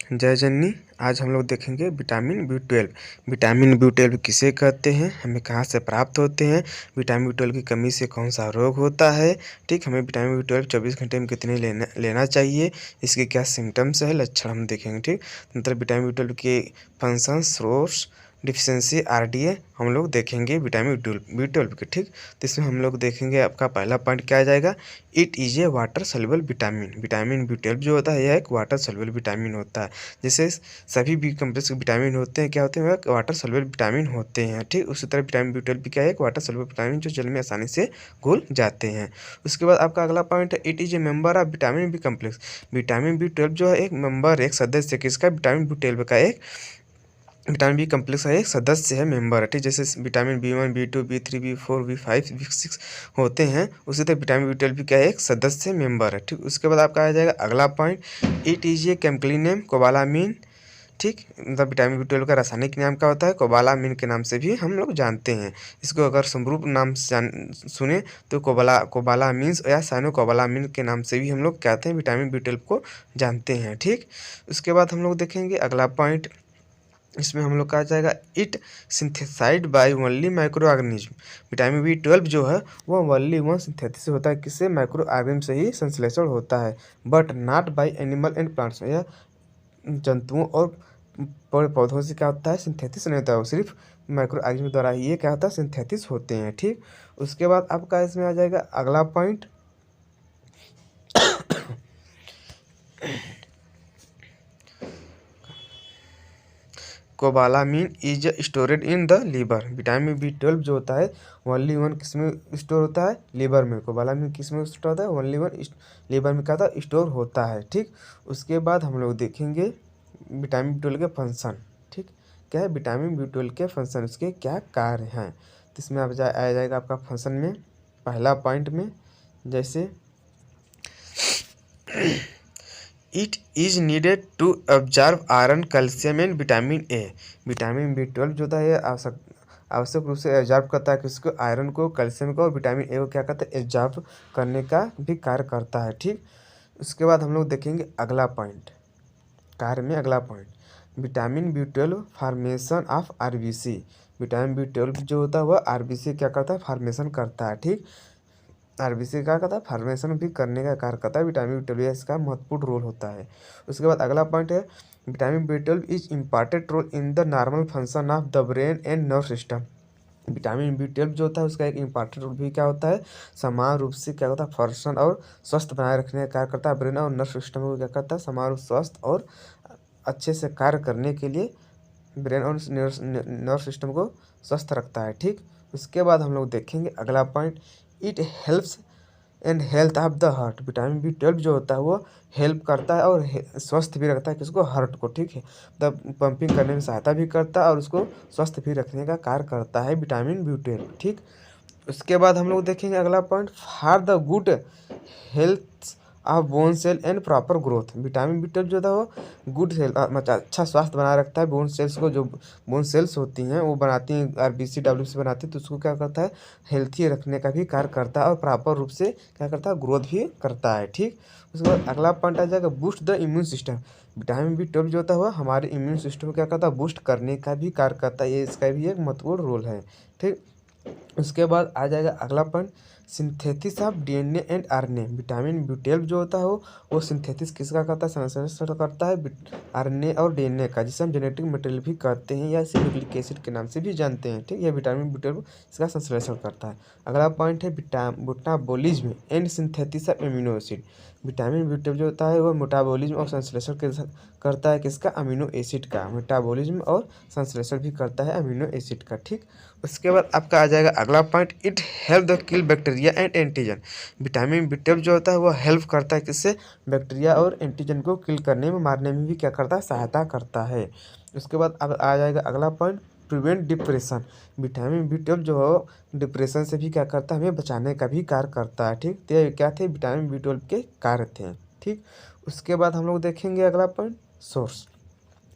जय जननी। आज हम लोग देखेंगे विटामिन बी 12। विटामिन बी 12 किसे कहते हैं, हमें कहाँ से प्राप्त होते हैं, विटामिन बी 12 की कमी से कौन सा रोग होता है। ठीक, हमें विटामिन बी 12 24 घंटे में कितने लेना चाहिए, इसके क्या सिम्टम्स है, लक्षण हम देखेंगे। ठीक, मतलब विटामिन बी 12 के फंक्शन, सोर्स, डिफिशेंसी, आरडीए हम लोग देखेंगे विटामिन बी 12 के। ठीक, तो इसमें हम लोग देखेंगे आपका पहला पॉइंट क्या आ जाएगा, it is a water soluble vitamin. Vitamin B 12 जो होता है यह एक वाटर सॉल्युबल विटामिन होता है। जैसे सभी बी कम्प्लेक्स विटामिन होते हैं, क्या होते हैं, वह वाटर सॉल्युबल विटामिन होते हैं। ठीक, उसी तरह विटामिन बी 12 भी क्या है, एक वाटर सॉल्युबल विटामिन जो जल में आसानी से घुल जाते हैं। उसके बाद आपका अगला पॉइंट है, it is a member of vitamin B complex. Vitamin B 12 जो है एक मेंबर, एक सदस्य किसका, विटामिन बी 12 का एक विटामिन बी कम्प्लेक्स का एक सदस्य है, मेंबर है। ठीक, जैसे vitamin B 1, B 2, B 3, B 4, B 5, B 6 होते हैं, उसी तरह विटामिन बी 12 भी क्या है, एक सदस्य मेंबर है। ठीक, उसके बाद आपका आ जाएगा अगला point, it is a chemically name cobalamin. ठीक, मतलब विटामिन बी 12 का रासायनिक नाम क्या होता है, कोबालामीन के नाम से भी हम लोग जानते हैं। इसको अगर समरूप नाम सुने तो कोबालामीन्स या साइनो कोबालामीन के नाम से भी हम लोग कहते हैं, विटामिन बी 12 को जानते हैं। ठीक, उसके बाद हम लोग देखेंगे अगला पॉइंट, इसमें हम लोग कहा जाएगा, it synthesised by only micro organism. Vitamin B 12 जो है वह ओनली वन सिंथेसिस होता है, किससे, माइक्रो ऑर्गेनिज्म से ही संश्लेषण होता है, but not by animal and plants. यह जंतुओं और पेड़ पौधों से क्या होता है, सिंथेसिस नहीं होता है, वो सिर्फ माइक्रो ऑर्गेनिज्म द्वारा ही ये क्या होता है, सिंथेसिस होते हैं। ठीक, उसके बाद आपका इसमें आ जाएगा अगला point, cobalamin is stored in the liver. Vitamin B 12 जो होता है ओनली वन किस में स्टोर होता है, लीवर में। कोबालामीन किस में स्टोर होता है, ओनली वन लीवर में क्या था, स्टोर होता है। ठीक, उसके बाद हम लोग देखेंगे विटामिन बी 12 के फंक्शन। ठीक, क्या है विटामिन बी 12 के फंक्शन, उसके क्या कार्य हैं, तो इसमें आ जाएगा आपका फंक्शन में पहला पॉइंट में, जैसे it is needed to observe iron, calcium and vitamin A. Vitamin B 12 जो होता है आवश्यक रूप से एब्जॉर्ब करता है किसको, आयरन को, कैल्शियम को और विटामिन ए को क्या करता है, एब्जॉर्ब करने का भी कार्य करता है। ठीक, उसके बाद हम लोग देखेंगे अगला पॉइंट, कार्य में अगला point, vitamin B 12 formation of RBC. Vitamin B 12 जो होता है वह आरबीसी क्या करता है, फार्मेशन करता है। ठीक, आरबीसी क्या करता है, फार्मेशन भी करने का कार्य करता है। विटामिन बी 12 इसका महत्वपूर्ण रोल होता है। उसके बाद अगला पॉइंट है, vitamin B 12 is important role in the normal function of the brain and nerve system. Vitamin B 12 जो होता है उसका एक इम्पॉर्टेंट रोल भी क्या होता है, समान रूप से क्या होता है, फंक्शन और स्वस्थ बनाए रखने का कार्य करता है। ब्रेन और नर्व सिस्टम को क्या करता है, समान रूप स्वस्थ और अच्छे से कार्य करने के लिए ब्रेन और नर्व सिस्टम को स्वस्थ रखता है। ठीक, उसके बाद हम लोग देखेंगे अगला point, it helps and health of the heart. Vitamin B 12 जो होता है वो हेल्प करता है और स्वस्थ भी रखता है किसको, हार्ट को। ठीक है, तब पंपिंग करने में सहायता भी करता है और उसको स्वस्थ भी रखने का कार्य करता है विटामिन बी 12। ठीक, उसके बाद हम लोग देखेंगे अगला point, for the good health of bone cell and proper growth. Vitamin B 12 जो था वो गुड हेल्थ मतलब अच्छा स्वास्थ्य बनाए रखता है, बोन सेल्स को, जो बोन सेल्स होती हैं वो बनाती हैं, आरबीसी डब्ल्यूसी बनाती है, तो उसको क्या करता है, हेल्थी रखने का भी कार्य करता है और प्रॉपर रूप से क्या करता है, ग्रोथ भी करता है। ठीक, उसके बाद अगला पॉइंट आ जाएगा, boost the immune system. Vitamin B 12 जो होता है वो हमारे इम्यून सिस्टम को क्या करता है, बूस्ट करने का भी कार्य करता है, ये इसका भी एक महत्वपूर्ण रोल है। ठीक, उसके बाद आ जाएगा अगला point, synthesis of DNA and RNA. Vitamin B 12 जो होता है वो सिंथेसिस किसका करता है, संश्लेषण करता है आरएनए और डीएनए का, जिसे हम जेनेटिक मटेरियल भी कहते हैं या इसे न्यूक्लिक एसिड के नाम से भी जानते हैं। ठीक, यह विटामिन बी 12 इसका संश्लेषण करता है। अगला पॉइंट है metabolism and synthesis of amino acid. Vitamin B 12 जो होता है वह मेटाबॉलिज्म और संश्लेषण करता है किसका, अमीनो एसिड का। मेटाबॉलिज्म और संश्लेषण भी करता है अमीनो एसिड का। ठीक, उसके बाद आपका आ जाएगा अगला point, it help the kill bacteria and antigen. Vitamin B 12 जो होता है वो हेल्प करता है किससे, बैक्टीरिया और एंटीजन को किल करने में, मारने में भी क्या करता है, सहायता करता है। उसके बाद अब आ जाएगा अगला point, prevent depression. Vitamin B 12 जो है डिप्रेशन से भी क्या करता है, हमें बचाने का भी कार्य करता है। ठीक, तो ये क्या थे, विटामिन बी 12 के कार्य थे। ठीक, उसके बाद हम लोग देखेंगे अगला पॉइंट, सोर्स।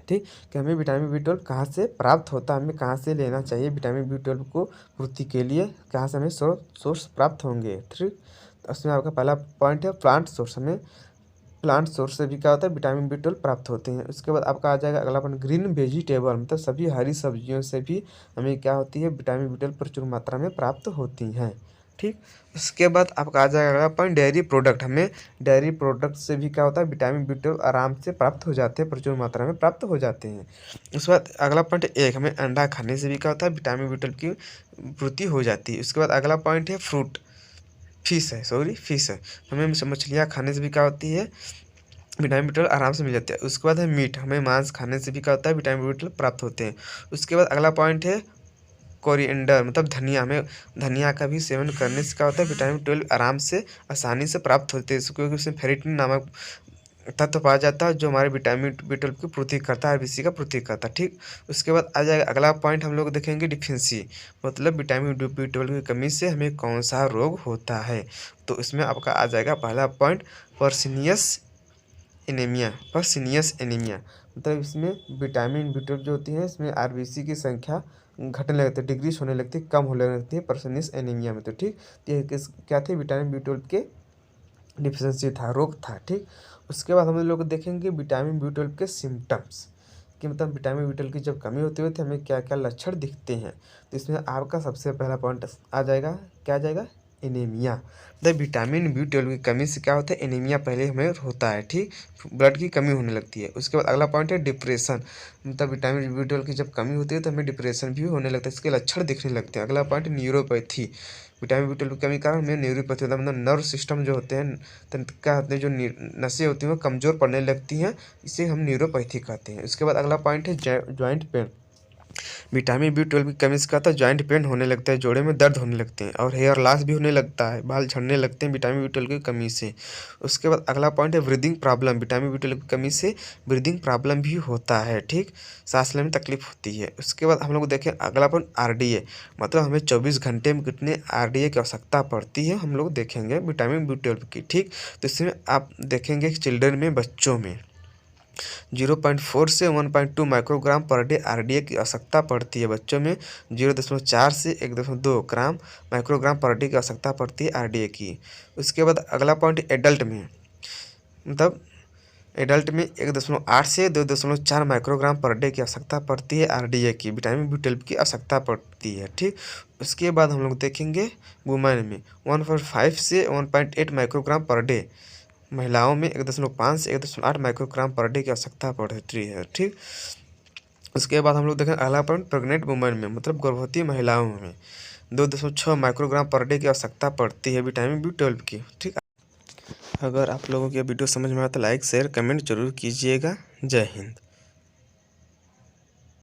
ठीक, कि हमें विटामिन बी 12 कहाँ से प्राप्त होता है, हमें कहाँ से लेना चाहिए विटामिन बी 12 को पूर्ति के लिए, कहाँ से हमें सोर्स प्राप्त होंगे। ठीक, तो उसमें आपका पहला पॉइंट है प्लांट सोर्स। हमें प्लांट सोर्स से भी क्या होता है विटामिन B12 प्राप्त होते हैं। उसके बाद आपका आ जाएगा अगला पॉइंट, ग्रीन वेजिटेबल मतलब सभी हरी सब्जियों से भी हमें क्या होती है विटामिन B12 प्रचुर मात्रा में प्राप्त होती हैं। ठीक, उसके बाद आपका आ जाएगा अगला पॉइंट, डेयरी प्रोडक्ट। हमें डेयरी प्रोडक्ट से भी क्या होता है विटामिन B12 आराम से प्राप्त हो जाते हैं, प्रचुर मात्रा में प्राप्त हो जाते हैं। उसके बाद अगला पॉइंट एक, हमें अंडा खाने से भी क्या होता है विटामिन B12 की पूर्ति हो जाती है। उसके बाद अगला पॉइंट है फ्रूट, फिश है, हमें मछलियाँ खाने से भी क्या होती है विटामिन B12 आराम से मिल जाती है। उसके बाद है मीट, हमें मांस खाने से भी क्या होता है विटामिन B12 प्राप्त होते हैं। उसके बाद अगला पॉइंट है कोरिएंडर मतलब धनिया, में धनिया का भी सेवन करने से क्या होता है विटामिन B12 आराम से आसानी से प्राप्त होते हैं, क्योंकि उसमें फेरिटिन नामक तत्व पाया जाता है जो हमारे विटामिन B12 की पूर्ति करता है, RBC का पूर्ति करता है। ठीक, उसके बाद आ जाएगा अगला पॉइंट, हम लोग देखेंगे डिफिशियंसी मतलब विटामिन B12 की कमी से हमें कौन सा रोग होता है। तो इसमें आपका आ जाएगा पहला पॉइंट पर्सिनियस एनीमिया। मतलब इसमें विटामिन B12 जो होती है इसमें RBC की संख्या घटने लगती है, डिक्रीज होने लगती है, कम होने लगती है पर्सिनियस एनीमिया में। तो ठीक, तो ये क्या थे विटामिन B12 के डिफिशियंसी था, रोग था। ठीक, उसके बाद हम लोग देखेंगे विटामिन B12 के सिम्टम्स कि मतलब विटामिन B12 की जब कमी होती है तो हमें क्या क्या लक्षण दिखते हैं। तो इसमें आपका सबसे पहला पॉइंट आ जाएगा, क्या आ जाएगा एनीमिया। मतलब विटामिन B12 की कमी से क्या होता है एनीमिया पहले हमें होता है। ठीक, ब्लड की कमी होने लगती है। उसके बाद अगला पॉइंट है डिप्रेशन, मतलब विटामिन B12 की जब कमी होती है तो हमें डिप्रेशन भी होने लगता है, इसके लक्षण दिखने लगते हैं। अगला पॉइंट न्यूरोपैथी, विटामिन B12 की कमी के कारण हमें न्यूरोपैथी होता है, मतलब नर्व सिस्टम जो होते हैं क्या होते हैं जो नसें होती हैं वो कमज़ोर पड़ने लगती हैं, इसे हम न्यूरोपैथी कहते हैं। उसके बाद अगला पॉइंट है जॉइंट पेन, विटामिन B12 की कमी से क्या होता है जॉइंट पेन होने लगता है, जोड़े में दर्द होने लगते हैं और हेयर लॉस भी होने लगता है, बाल झड़ने लगते हैं विटामिन B12 की कमी से। उसके बाद अगला पॉइंट है ब्रीदिंग प्रॉब्लम, विटामिन B12 की कमी से ब्रीदिंग प्रॉब्लम भी होता है। ठीक, सांस लेने में तकलीफ होती है। उसके बाद हम लोग देखें अगला पॉइंट RDA, मतलब हमें 24 घंटे में कितने RDA की आवश्यकता पड़ती है हम लोग देखेंगे विटामिन B12 की। ठीक, तो इसमें आप देखेंगे चिल्ड्रन में, बच्चों में 0.4 से 1.2 माइक्रोग्राम पर डे RDA की आवश्यकता पड़ती है, बच्चों में 0.4 से 1.2 ग्राम माइक्रोग्राम पर डे की आवश्यकता पड़ती है RDA की। उसके बाद अगला पॉइंट एडल्ट में, मतलब एडल्ट में 1.8 से 2.4 माइक्रोग्राम पर डे की आवश्यकता पड़ती है RDA की, विटामिन B12 की आवश्यकता पड़ती है। ठीक, उसके बाद हम लोग देखेंगे वुमेन में 1.5 से 1.8 माइक्रोग्राम पर डे, महिलाओं में 1.5 से 1.8 माइक्रोग्राम पर डे की आवश्यकता पड़ती है। ठीक, उसके बाद हम लोग देखें अगला पॉइंट प्रेग्नेंट वुमेन में, मतलब गर्भवती महिलाओं में 2.6 माइक्रोग्राम पर डे की आवश्यकता पड़ती है विटामिन B12 की। ठीक, अगर आप लोगों की वीडियो समझ में आया तो लाइक शेयर कमेंट जरूर कीजिएगा। जय हिंद।